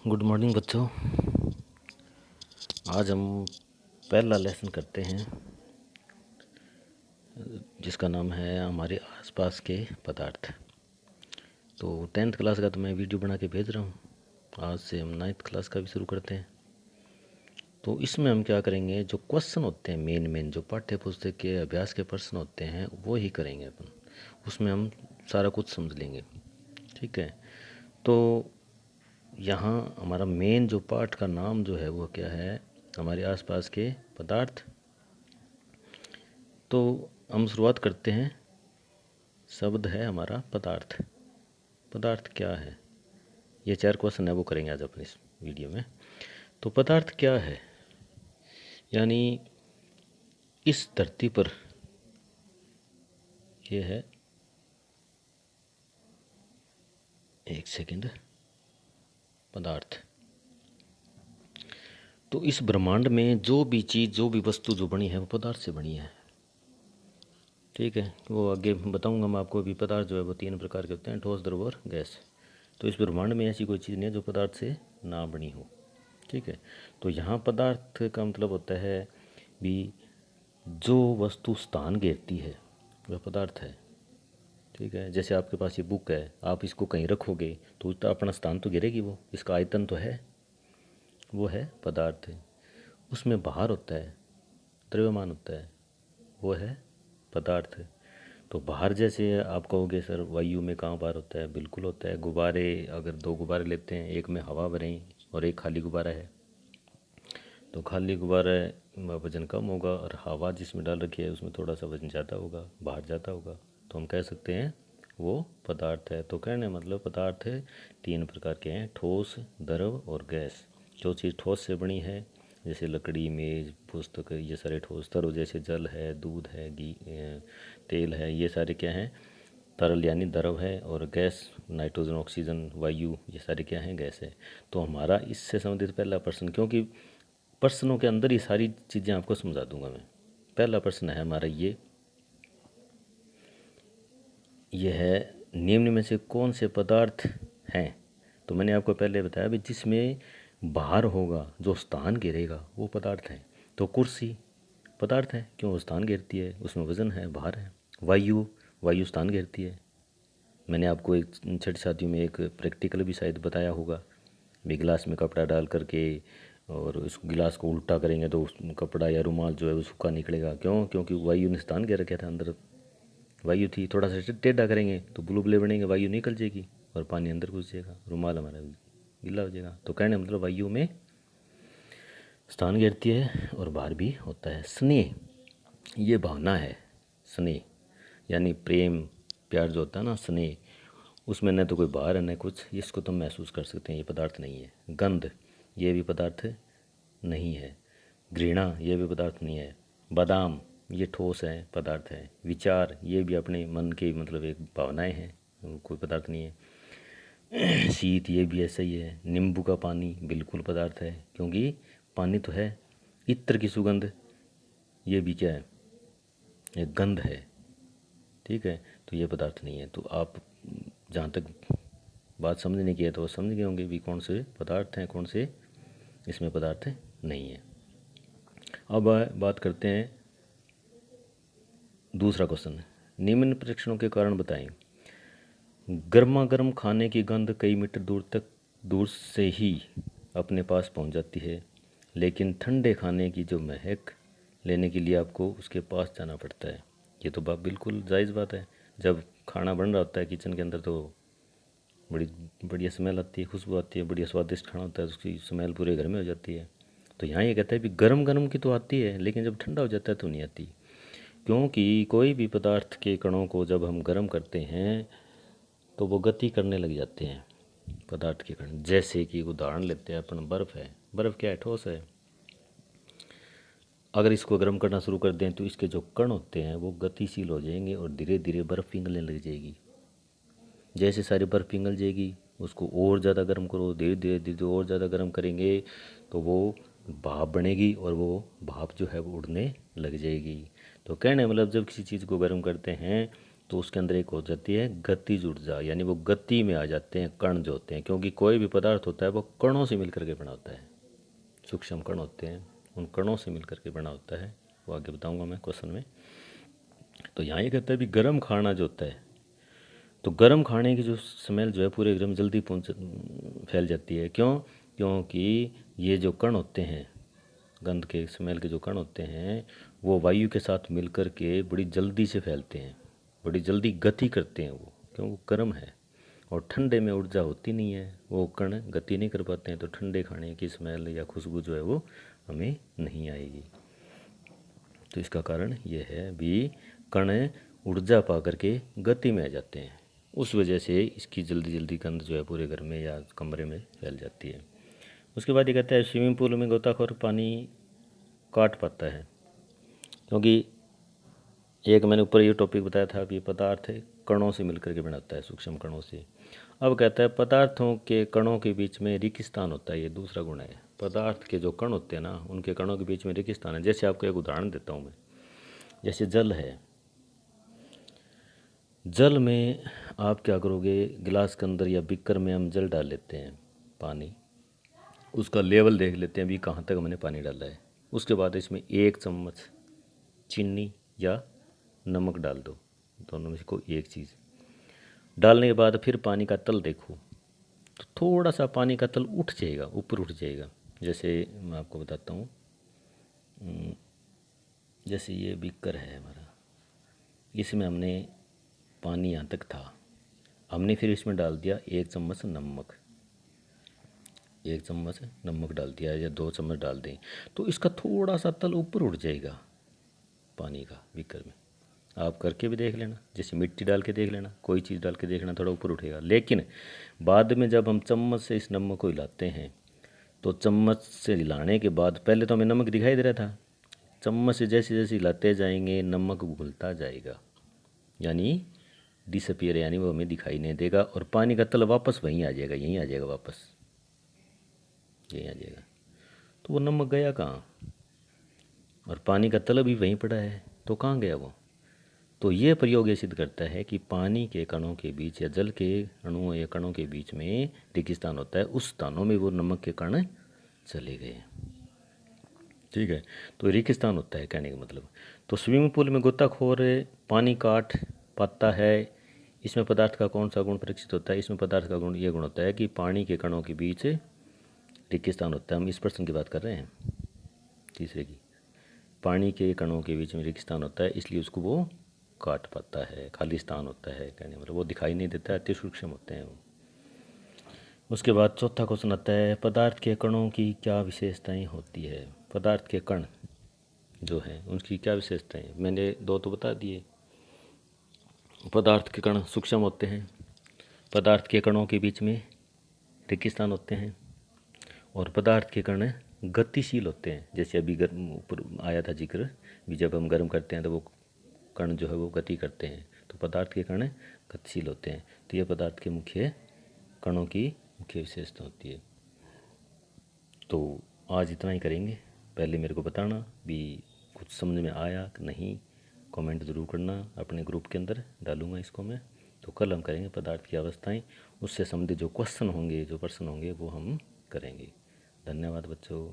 Good morning बच्चों। आज हम पहला लेसन करते हैं जिसका नाम है हमारे आसपास के पदार्थ। तो 10th क्लास का तो मैं वीडियो बना के भेज रहा हूँ। आज से हम 9th क्लास का भी शुरू करते हैं। तो इसमें हम क्या करेंगे, जो क्वेश्चन होते हैं मेन जो पाठ्य पुस्तक के अभ्यास के प्रश्न होते हैं वो ही करेंगे अपन। उसमें हम सारा कुछ समझ लेंगे, ठीक है। तो यहाँ हमारा मेन जो पाठ का नाम जो है वो क्या है, हमारे आसपास के पदार्थ। तो हम शुरुआत करते हैं। शब्द है हमारा पदार्थ। पदार्थ क्या है, ये 4 क्वेश्चन है वो करेंगे आज अपने इस वीडियो में। तो पदार्थ क्या है, यानी इस धरती पर ये है, एक सेकंड, पदार्थ। तो इस ब्रह्मांड में जो भी चीज़, जो भी वस्तु जो बनी है वो पदार्थ से बनी है, ठीक है। वो आगे बताऊंगा मैं आपको। अभी पदार्थ जो है वो 3 प्रकार के होते हैं, ठोस, द्रव और गैस। तो इस ब्रह्मांड में ऐसी कोई चीज़ नहीं है जो पदार्थ से ना बनी हो, ठीक है। तो यहाँ पदार्थ का मतलब होता है भी जो वस्तु स्थान घेरती है वह पदार्थ है, ठीक है। जैसे आपके पास ये बुक है, आप इसको कहीं रखोगे तो अपना स्थान तो घेरेगी वो, इसका आयतन तो है, वो है पदार्थ है। उसमें बाहर होता है, द्रव्यमान होता है, वो है पदार्थ है। तो बाहर जैसे आप कहोगे सर वायु में कहाँ बाहर होता है, बिल्कुल होता है। गुब्बारे, अगर 2 गुब्बारे लेते हैं, एक में हवा भरें और एक खाली गुब्बारा है, तो खाली गुब्बारा में वजन कम होगा और हवा जिसमें डाल रखी है उसमें थोड़ा सा वजन ज़्यादा होगा, बाहर जाता होगा, तो हम कह सकते हैं वो पदार्थ है। तो कहने मतलब पदार्थ है 3 प्रकार के हैं, ठोस, द्रव और गैस। जो चीज़ ठोस से बनी है जैसे लकड़ी, मेज, पुस्तक, ये सारे ठोस। तरल जैसे जल है, दूध है, घी, तेल है, ये सारे क्या हैं, तरल यानी द्रव है। और गैस, नाइट्रोजन, ऑक्सीजन, वायु, ये सारे क्या हैं, गैस है। तो हमारा इससे संबंधित पहला प्रश्न, क्योंकि प्रश्नों के अंदर ही सारी चीज़ें आपको समझा दूंगा मैं। पहला प्रश्न है हमारा ये है, निम्न में से कौन से पदार्थ हैं। तो मैंने आपको पहले बताया भी जिसमें बाहर होगा, जो स्थान घेरेगा वो पदार्थ है। तो कुर्सी पदार्थ है, क्यों, वो स्थान घेरती है, उसमें वजन है, बाहर है। वायु स्थान घेरती है। मैंने आपको एक छठी साथियों में एक प्रैक्टिकल भी शायद बताया होगा भी, गिलास में कपड़ा डाल करके और उस गिलास को उल्टा करेंगे तो उस कपड़ा या रुमाल जो है वो सूखा निकलेगा। क्यों, क्योंकि वायु ने स्थान घेर रखा था, अंदर वायु थी। थोड़ा सा टेढ़ा करेंगे तो बुलबुले बनेंगे, वायु निकल जाएगी और पानी अंदर घुस जाएगा, रुमाल हमारा गीला हो जाएगा। तो कहने मतलब वायु में स्थान घेरती है और बाहर भी होता है। स्नेह, ये भावना है। स्नेह यानी प्रेम प्यार जो होता है ना, स्नेह, उसमें न तो कोई बाहर है न कुछ, इसको तो महसूस कर सकते हैं, ये पदार्थ नहीं है। गंध, ये भी पदार्थ नहीं है। घृणा, ये भी पदार्थ नहीं है। बादाम, ये ठोस है, पदार्थ है। विचार, ये भी अपने मन के मतलब एक भावनाएं हैं, कोई पदार्थ नहीं है। शीत, ये भी ऐसा ही है। नींबू का पानी बिल्कुल पदार्थ है, क्योंकि पानी तो है। इत्र की सुगंध, ये भी क्या है, एक गंध है, ठीक है। तो ये पदार्थ नहीं है। तो आप जहाँ तक बात समझने की है तो समझ गए होंगे भी कौन से पदार्थ हैं, कौन से इसमें पदार्थ नहीं है। अब बात करते हैं दूसरा क्वेश्चन। निम्न परीक्षणों के कारण बताएं। गर्मा गर्म खाने की गंध कई मीटर दूर से ही अपने पास पहुंच जाती है, लेकिन ठंडे खाने की जो महक लेने के लिए आपको उसके पास जाना पड़ता है। ये तो बात बिल्कुल जायज़ बात है। जब खाना बन रहा होता है किचन के अंदर तो बड़ी बढ़िया स्मेल आती है, खुशबू आती है, बढ़िया स्वादिष्ट खाना होता है, उसकी स्मेल पूरे घर में हो जाती है। तो यहाँ ये कहता है कि गरम गरम की तो आती है, लेकिन जब ठंडा हो जाता है तो नहीं आती। क्योंकि कोई भी पदार्थ के कणों को जब हम गर्म करते हैं तो वो गति करने लग जाते हैं, पदार्थ के कण। जैसे कि उदाहरण लेते हैं अपन, बर्फ़ है। बर्फ़ क्या है, ठोस है। अगर इसको गर्म करना शुरू कर दें तो इसके जो कण होते हैं वो गतिशील हो जाएंगे और धीरे धीरे बर्फ़ पिघलने लग जाएगी। जैसे सारी बर्फ़ पिघल जाएगी, उसको और ज़्यादा गर्म करो, धीरे धीरे धीरे और ज़्यादा गर्म करेंगे तो वो भाप बनेगी और वो भाप जो है वो उड़ने लग जाएगी। तो कहने मतलब जब किसी चीज़ को गर्म करते हैं तो उसके अंदर एक हो जाती है गतिज ऊर्जा, यानी वो गति में आ जाते हैं कण जो होते हैं, क्योंकि कोई भी पदार्थ होता है वो कणों से मिलकर के बना होता है। सूक्ष्म कण होते हैं, उन कणों से मिलकर के बना होता है, वो आगे बताऊंगा मैं क्वेश्चन में। तो यहाँ ये कहता है भी गर्म खाना जो होता है, तो गर्म खाने की जो स्मेल जो है पूरे एकदम जल्दी पहुँच फैल जाती है। क्यों? क्योंकि ये जो कण होते हैं, गंध के स्मेल के जो कण होते हैं, वो वायु के साथ मिलकर के बड़ी जल्दी से फैलते हैं, बड़ी जल्दी गति करते हैं वो, क्यों? वो गर्म है। और ठंडे में ऊर्जा होती नहीं है, वो कण गति नहीं कर पाते हैं, तो ठंडे खाने की स्मेल या खुशबू जो है वो हमें नहीं आएगी। तो इसका कारण ये है भी कण ऊर्जा पा करके गति में आ जाते हैं, उस वजह से इसकी जल्दी जल्दी गंध जो है पूरे घर में या कमरे में फैल जाती है। उसके बाद ये कहता है स्विमिंग पूल में गोताखोर पानी काट पाता है, क्योंकि एक मैंने ऊपर ये टॉपिक बताया था कि पदार्थ कणों से मिलकर के बनाता है, सूक्ष्म कणों से। अब कहता है पदार्थों के कणों के बीच में रिक्तस्थान होता है, ये दूसरा गुण है। पदार्थ के जो कण होते हैं ना, उनके कणों के बीच में रिक्तस्थान है। जैसे आपको एक उदाहरण देता हूँ मैं, जैसे जल है, जल में आप क्या करोगे, गिलास के अंदर या बीकर में हम जल डाल लेते हैं, पानी, उसका लेवल देख लेते हैं भी कहाँ तक हमने पानी डाला है। उसके बाद इसमें 1 चम्मच चीनी या नमक डाल दो, दोनों में से कोई एक चीज़ डालने के बाद फिर पानी का तल देखो, तो थोड़ा सा पानी का तल उठ जाएगा, ऊपर उठ जाएगा। जैसे मैं आपको बताता हूँ, जैसे ये बीकर है हमारा, इसमें हमने पानी यहाँ तक था, हमने फिर इसमें डाल दिया 1 चम्मच नमक, 1 चम्मच नमक डाल दिया या 2 चम्मच डाल दें, तो इसका थोड़ा सा तल ऊपर उठ जाएगा पानी का बीकर में। आप करके भी देख लेना, जैसे मिट्टी डाल के देख लेना, कोई चीज़ डाल के देख लेना, थोड़ा ऊपर उठेगा। लेकिन बाद में जब हम चम्मच से इस नमक को हिलाते हैं, तो चम्मच से हिलाने के बाद पहले तो हमें नमक दिखाई दे रहा था, चम्मच से जैसे जैसे हिलाते जाएंगे नमक घुलता जाएगा, यानी डिसअपियर, यानी वो हमें दिखाई नहीं देगा, और पानी का तल वापस वहीं आ जाएगा, यहीं आ जाएगा, वापस यहीं आ जाएगा। तो वो नमक गया कहाँ? और पानी का तल भी वहीं पड़ा है, तो कहाँ गया वो? तो ये प्रयोग ये सिद्ध करता है कि पानी के कणों के बीच या जल के अणुओं या कणों के बीच में रिक्तस्थान होता है, उस स्थानों में वो नमक के कण चले गए। ठीक है, तो रिक्तस्थान होता है कहने का मतलब। तो स्विमिंग पूल में गोताखोर पानी काट पाता है, इसमें पदार्थ का कौन सा गुण परीक्षित होता है? इसमें पदार्थ का गुण ये गुण होता है कि पानी के कणों के बीच रिक्तस्थान होता है। हम इस प्रश्न की बात कर रहे हैं, तीसरे की। पानी के कणों के बीच में रिक्तस्थान होता है, इसलिए उसको वो काट पाता है, खाली स्थान होता है कहने मतलब, वो दिखाई नहीं देता, अति सूक्ष्म होते हैं वो। उसके बाद चौथा क्वेश्चन आता है पदार्थ के कणों की क्या विशेषताएं होती है? पदार्थ के कण जो हैं उनकी क्या विशेषताएं? मैंने 2 तो बता दिए। पदार्थ के कण सूक्ष्म होते हैं, पदार्थ के कणों के बीच में रिक्तस्थान होते हैं, और पदार्थ के कण गतिशील होते हैं। जैसे अभी गर्म ऊपर आया था जिक्र, भी जब हम गर्म करते हैं तो वो कण जो है वो गति करते हैं, तो पदार्थ के कण गतिशील होते हैं। तो ये पदार्थ के मुख्य कणों की मुख्य विशेषता होती है। तो आज इतना ही करेंगे। पहले मेरे को बताना भी कुछ समझ में आया कि नहीं, कमेंट ज़रूर करना, अपने ग्रुप के अंदर डालूंगा इसको मैं। तो कल हम करेंगे पदार्थ की अवस्थाएं, उससे संबंधित जो क्वेश्चन होंगे, जो प्रश्न होंगे वो हम करेंगे। धन्यवाद बच्चों।